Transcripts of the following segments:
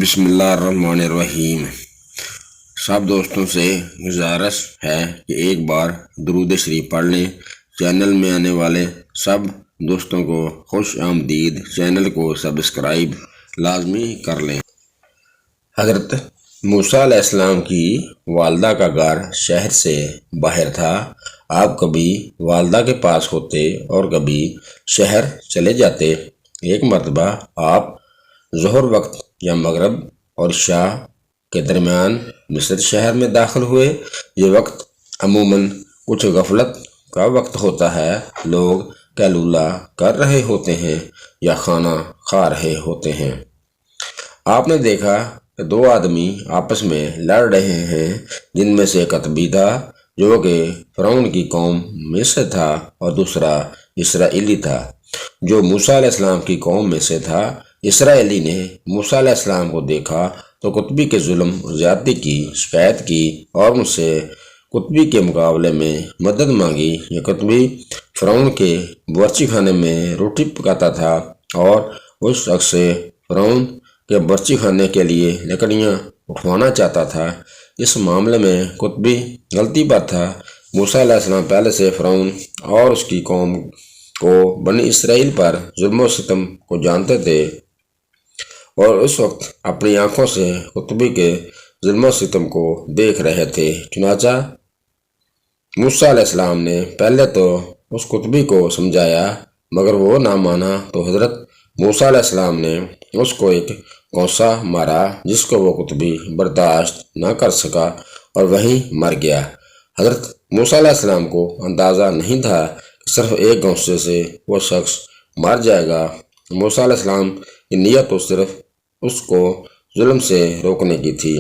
بسم اللہ الرحمن الرحیم۔ سب دوستوں سے گزارش ہے کہ ایک بار درود شریف پڑھ لیں۔ چینل میں آنے والے سب دوستوں کو خوش آمدید۔ چینل کو سبسکرائب لازمی کر لیں۔ حضرت موسیٰ علیہ السلام کی والدہ کا گھر شہر سے باہر تھا۔ آپ کبھی والدہ کے پاس ہوتے اور کبھی شہر چلے جاتے۔ ایک مرتبہ آپ ظہر وقت یا مغرب اور عشاء کے درمیان مصر شہر میں داخل ہوئے۔ یہ وقت عموماً کچھ غفلت کا وقت ہوتا ہے۔ لوگ قیلولہ کر رہے ہوتے ہیں یا کھانا کھا رہے ہوتے ہیں۔ آپ نے دیکھا کہ دو آدمی آپس میں لڑ رہے ہیں، جن میں سے ایک قطبی تھا جو کہ فرعون کی قوم میں سے تھا، اور دوسرا اسرائیلی تھا جو موسیٰ علیہ السلام کی قوم میں سے تھا۔ اسرائیلی نے موسیٰ علیہ السلام کو دیکھا تو قطبی کے ظلم اور زیادتی کی شکایت کی اور ان سے قطبی کے مقابلے میں مدد مانگی۔ یہ قطبی فرعون کے باورچی خانے میں روٹی پکاتا تھا اور اس شخص سے فرعون کے باورچی خانے کے لیے لکڑیاں اٹھوانا چاہتا تھا۔ اس معاملے میں قطبی غلطی پر تھا۔ موسیٰ علیہ السلام پہلے سے فرعون اور اس کی قوم کو بنی اسرائیل پر ظلم و ستم کو جانتے تھے اور اس وقت اپنی آنکھوں سے قطبی کے ظلم و ستم کو دیکھ رہے تھے۔ چنانچہ موسیٰ علیہ السلام نے پہلے تو اس قطبی کو سمجھایا، مگر وہ نہ مانا، تو حضرت موسیٰ علیہ السلام نے اس کو ایک کونسا مارا جس کو وہ قطبی برداشت نہ کر سکا اور وہیں مر گیا۔ حضرت موسیٰ علیہ السلام کو اندازہ نہیں تھا کہ صرف ایک گونسے سے وہ شخص مر جائے گا۔ موسیٰ علیہ السلام کی نیت تو صرف اس کو ظلم سے روکنے کی تھی،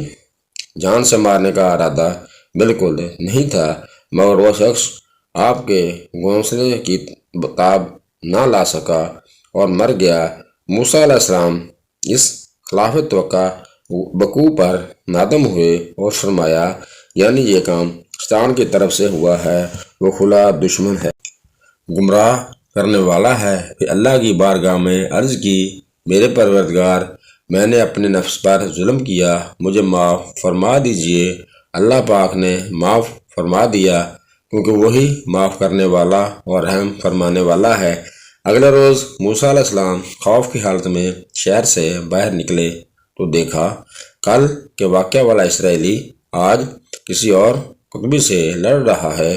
جان سے مارنے کا ارادہ بالکل نہیں تھا، مگر وہ شخص آپ کے گونسلے کی تاب نہ لا سکا اور مر گیا۔ موسیٰ علیہ السلام اس خلاف توقع وقوع پر نادم ہوئے اور فرمایا، یعنی یہ کام شیطان کی طرف سے ہوا ہے، وہ کھلا دشمن ہے، گمراہ کرنے والا ہے۔ پھر اللہ کی بارگاہ میں عرض کی، میرے پروردگار، میں نے اپنے نفس پر ظلم کیا، مجھے معاف فرما دیجئے۔ اللہ پاک نے معاف فرما دیا، کیونکہ وہی معاف کرنے والا اور رحم فرمانے والا ہے۔ اگلے روز موسیٰ علیہ السلام خوف کی حالت میں شہر سے باہر نکلے تو دیکھا کل کے واقعہ والا اسرائیلی آج کسی اور قطبی سے لڑ رہا ہے۔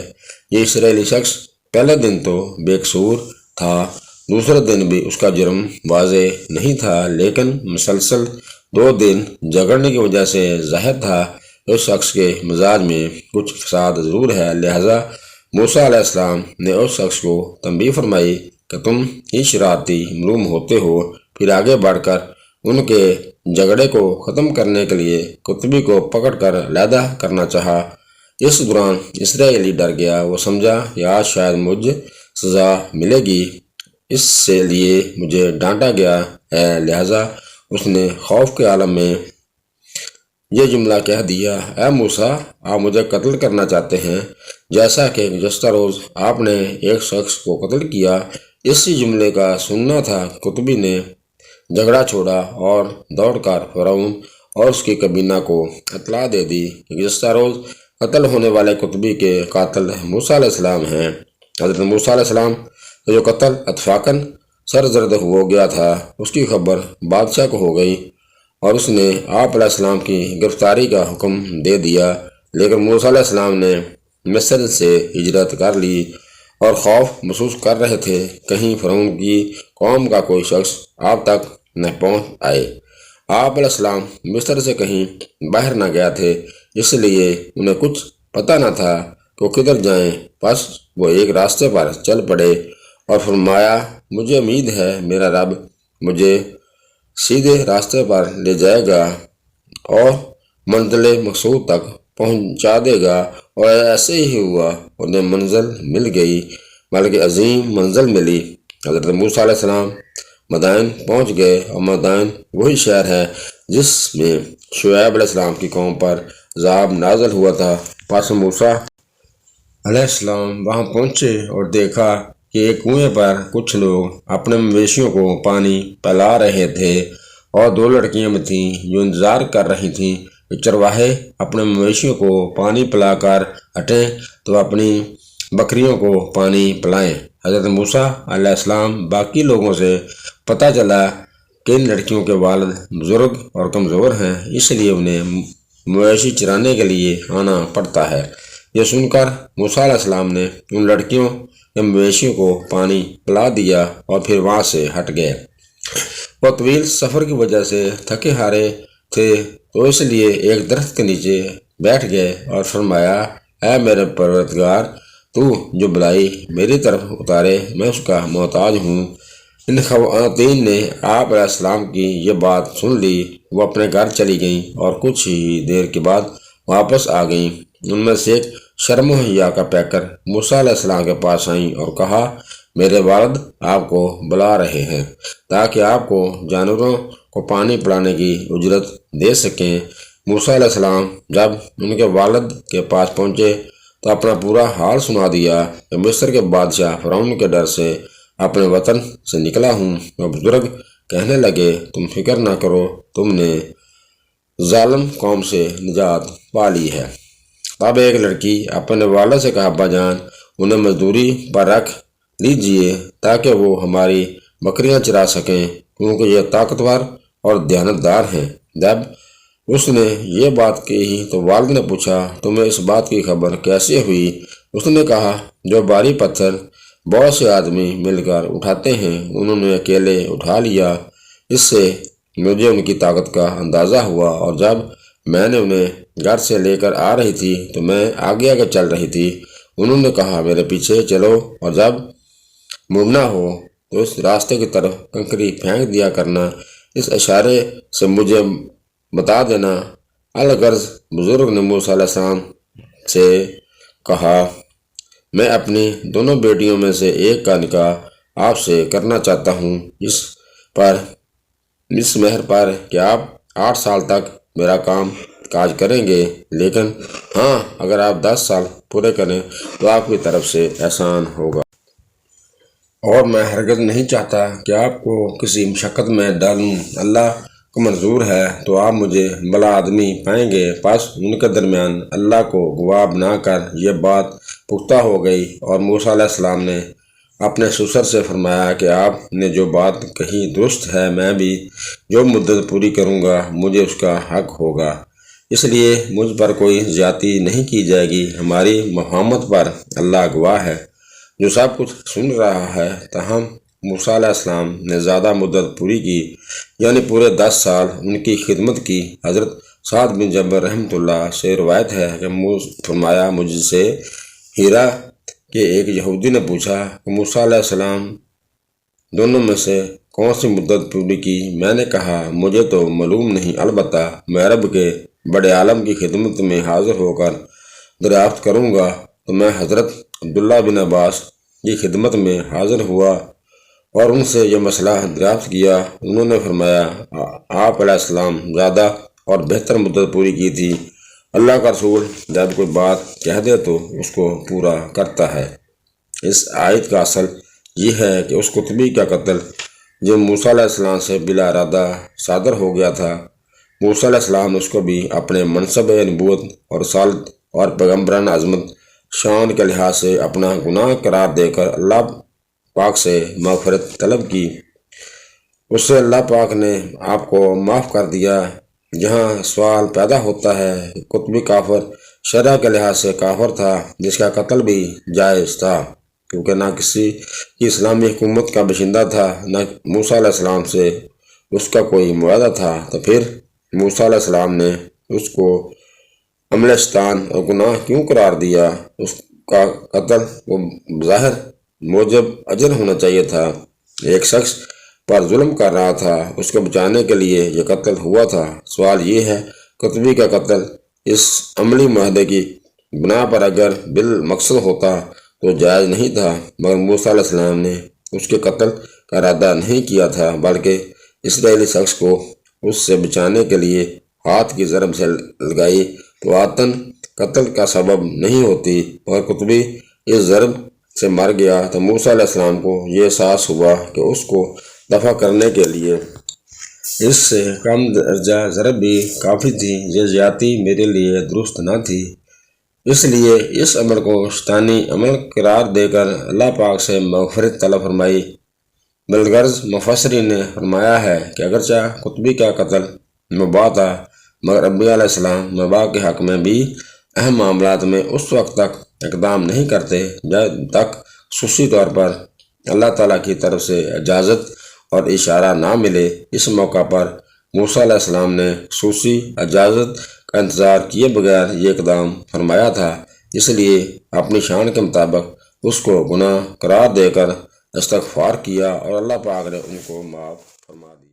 یہ اسرائیلی شخص پہلے دن تو بے قصور تھا، دوسرے دن بھی اس کا جرم واضح نہیں تھا، لیکن مسلسل 2 دن جھگڑنے کی وجہ سے ظاہر تھا اس شخص کے مزاج میں کچھ فساد ضرور ہے۔ لہٰذا موسیٰ علیہ السلام نے اس شخص کو تنبیہ فرمائی کہ تم ہی شرارتی معلوم ہوتے ہو۔ پھر آگے بڑھ کر ان کے جھگڑے کو ختم کرنے کے لیے قطبی کو پکڑ کر علیحدہ کرنا چاہا۔ اس دوران اسرائیلی ڈر گیا، وہ سمجھا کہ آج شاید مجھے سزا ملے گی، اس سے لیے مجھے ڈانٹا گیا ہے۔ لہٰذا اس نے خوف کے عالم میں یہ جملہ کہہ دیا، اے موسیٰ، آپ مجھے قتل کرنا چاہتے ہیں جیسا کہ گزشتہ روز آپ نے ایک شخص کو قتل کیا۔ اسی جملے کا سننا تھا قطبی نے جھگڑا چھوڑا اور دوڑ کر فرعون اور اس کی کابینہ کو اطلاع دے دی کہ گزشتہ روز قتل ہونے والے قطبی کے قاتل موسیٰ علیہ السلام ہیں۔ حضرت موسیٰ علیہ السلام کا جو قتل اتفاقاً سرزد ہو گیا تھا، اس کی خبر بادشاہ کو ہو گئی اور اس نے آپ علیہ السلام کی گرفتاری کا حکم دے دیا۔ لیکن موسیٰ علیہ السلام نے مصر سے ہجرت کر لی اور خوف محسوس کر رہے تھے کہیں فرعون کی قوم کا کوئی شخص آپ تک نہ پہنچ آئے۔ آپ علیہ السلام مصر سے کہیں باہر نہ گیا تھے، اس لیے انہیں کچھ پتہ نہ تھا کہ وہ کدھر جائیں۔ پس وہ ایک راستے پر چل پڑے اور فرمایا، مجھے امید ہے میرا رب مجھے سیدھے راستے پر لے جائے گا اور منزل مقصود تک پہنچا دے گا۔ اور ایسے ہی ہوا، انہیں منزل مل گئی، بلکہ عظیم منزل ملی۔ حضرت موسیٰ علیہ السلام مدائن پہنچ گئے، اور مدائن وہی شہر ہے جس میں شعیب علیہ السلام کی قوم پر عذاب نازل ہوا تھا۔ پس موسیٰ علیہ السلام وہاں پہنچے اور دیکھا کہ ایک کنویں پر کچھ لوگ اپنے مویشیوں کو پانی پلا رہے تھے اور 2 لڑکیاں بھی تھیں جو انتظار کر رہی تھیں کہ چرواہے اپنے مویشیوں کو پانی پلا کر ہٹیں تو اپنی بکریوں کو پانی پلائیں۔ حضرت موسیٰ علیہ السلام باقی لوگوں سے پتہ چلا کہ ان لڑکیوں کے والد بزرگ اور کمزور ہیں، اس لیے انہیں مویشی چرانے کے لیے آنا پڑتا ہے۔ یہ سن کر موسیٰ علیہ السلام نے ان لڑکیوں کے مویشیوں کو پانی پلا دیا اور پھر وہاں سے ہٹ گئے۔ وہ طویل سفر کی وجہ سے تھکے ہارے تھے تو اس لیے ایک درخت کے نیچے بیٹھ گئے اور فرمایا، اے میرے پروردگار، تو جو بلائی میری طرف اتارے میں اس کا محتاج ہوں۔ ان خواتین نے آپ علیہ السلام کی یہ بات سن لی۔ وہ اپنے گھر چلی گئیں اور کچھ ہی دیر کے بعد واپس آ گئیں۔ ان میں سے ایک شرم و حیا کا پیکر موسیٰ علیہ السلام کے پاس آئیں اور کہا، میرے والد آپ کو بلا رہے ہیں تاکہ آپ کو جانوروں کو پانی پلانے کی اجرت دے سکیں۔ موسیٰ علیہ السلام جب ان کے والد کے پاس پہنچے تو اپنا پورا حال سنا دیا کہ مصر کے بادشاہ فرعون کے ڈر سے اپنے وطن سے نکلا ہوں۔ اور بزرگ کہنے لگے، تم فکر نہ کرو، تم نے ظالم قوم سے نجات پا لی ہے۔ تب ایک لڑکی اپنے والد سے کہا، ابا جان، انہیں مزدوری پر رکھ لیجئے تاکہ وہ ہماری بکریاں چرا سکیں، کیونکہ یہ طاقتور اور دیانتدار ہیں۔ جب اس نے یہ بات کہی تو والد نے پوچھا، تمہیں اس بات کی خبر کیسے ہوئی؟ اس نے کہا، جو بھاری پتھر بہت سے آدمی مل کر اٹھاتے ہیں انہوں نے اکیلے اٹھا لیا، اس سے مجھے ان کی طاقت کا اندازہ ہوا، اور جب میں نے انہیں گھر سے لے کر آ رہی تھی تو میں آگے آگے چل رہی تھی۔ انہوں نے کہا، میرے پیچھے چلو، اور جب مڑنا ہو تو اس راستے کی طرف کنکری پھینک دیا کرنا، اس اشارے سے مجھے بتا دینا۔ الغرض بزرگ نے موسیٰ علیہ السلام سے کہا، میں اپنی دونوں بیٹیوں میں سے ایک کا نکاح آپ سے کرنا چاہتا ہوں، اس مہر پر کہ آپ 8 سال تک میرا کام کاج کریں گے، لیکن ہاں اگر آپ 10 سال پورے کریں تو آپ کی طرف سے احسان ہوگا، اور میں ہرگز نہیں چاہتا کہ آپ کو کسی مشقت میں ڈالوں۔ اللہ کو منظور ہے تو آپ مجھے بھلا آدمی پائیں گے۔ پس ان کے درمیان اللہ کو گواہ بنا کر یہ بات پختہ ہو گئی، اور موسیٰ علیہ السلام نے اپنے سسر سے فرمایا کہ آپ نے جو بات کہی درست ہے، میں بھی جو مدت پوری کروں گا مجھے اس کا حق ہوگا، اس لیے مجھ پر کوئی زیادتی نہیں کی جائے گی۔ ہماری مفاہمت پر اللہ گواہ ہے جو سب کچھ سن رہا ہے۔ تاہم موسیٰ علیہ السلام نے زیادہ مدت پوری کی، یعنی پورے 10 سال ان کی خدمت کی۔ حضرت سعد بن جبر رحمۃ اللہ سے روایت ہے کہ فرمایا، مجھ سے ہیرا کے ایک یہودی نے پوچھا کہ موسیٰ علیہ السلام دونوں میں سے کون سی مدت پوری کی؟ میں نے کہا، مجھے تو معلوم نہیں، البتہ میں رب کے بڑے عالم کی خدمت میں حاضر ہو کر دریافت کروں گا۔ تو میں حضرت عبداللہ بن عباس کی خدمت میں حاضر ہوا اور ان سے یہ مسئلہ دریافت کیا۔ انہوں نے فرمایا، آپ علیہ السلام زیادہ اور بہتر مدت پوری کی تھی۔ اللہ کا رسول جب کوئی بات کہہ دے تو اس کو پورا کرتا ہے۔ اس آیت کا اصل یہ ہے کہ اس قطبی کا قتل جو موسیٰ علیہ السلام سے بلا ارادہ صادر ہو گیا تھا، موسیٰ علیہ السلام نے اس کو بھی اپنے منصب نبوت اور رسالت اور پیغمبرانہ عظمت شان کے لحاظ سے اپنا گناہ قرار دے کر اللہ پاک سے مغفرت طلب کی۔ اس سے اللہ پاک نے آپ کو معاف کر دیا۔ جہاں سوال پیدا ہوتا ہے، قطبی کافر شرع کے لحاظ سے کافر تھا، جس کا قتل بھی جائز تھا، کیونکہ نہ کسی کی اسلامی حکومت کا باشندہ تھا، نہ موسیٰ علیہ السلام سے اس کا کوئی معاہدہ تھا، تو پھر موسیٰ علیہ السلام نے اس کو عمل شیطان اور گناہ کیوں قرار دیا؟ اس کا قتل وہ بظاہر موجب اجر ہونا چاہیے تھا۔ ایک شخص پر ظلم کر رہا تھا، اس کو بچانے کے لیے یہ قتل ہوا تھا۔ سوال یہ ہے، قطبی کا قتل اس عملی معاہدے کی بنا پر اگر بالمقصد ہوتا تو جائز نہیں تھا، مگر موسیٰ علیہ السلام نے اس کے قتل کا ارادہ نہیں کیا تھا، بلکہ اسرائیلی شخص کو اس سے بچانے کے لیے ہاتھ کی ضرب سے لگائی تو عادتاً قتل کا سبب نہیں ہوتی، اور قطبی اس ضرب سے مر گیا تو موسیٰ علیہ السلام کو یہ احساس ہوا کہ اس کو دفع کرنے کے لیے اس سے کم درجہ ضرب بھی کافی تھی، یہ زیادتی میرے لیے درست نہ تھی، اس لیے اس عمل کو شیطانی عمل قرار دے کر اللہ پاک سے مغفرت طلب فرمائی۔ بالغرض مفسرین نے فرمایا ہے کہ اگرچہ قطبی کا قتل مباح تھا، مگر انبیاء علیہ السلام مباح کے حق میں بھی اہم معاملات میں اس وقت تک اقدام نہیں کرتے جب تک خصوصی طور پر اللہ تعالیٰ کی طرف سے اجازت اور اشارہ نہ ملے۔ اس موقع پر موسیٰ علیہ السلام نے خصوصی اجازت کا انتظار کیے بغیر یہ اقدام فرمایا تھا، اس لیے اپنی شان کے مطابق اس کو گناہ قرار دے کر استغفار کیا اور اللہ پاک نے ان کو معاف فرما دیا۔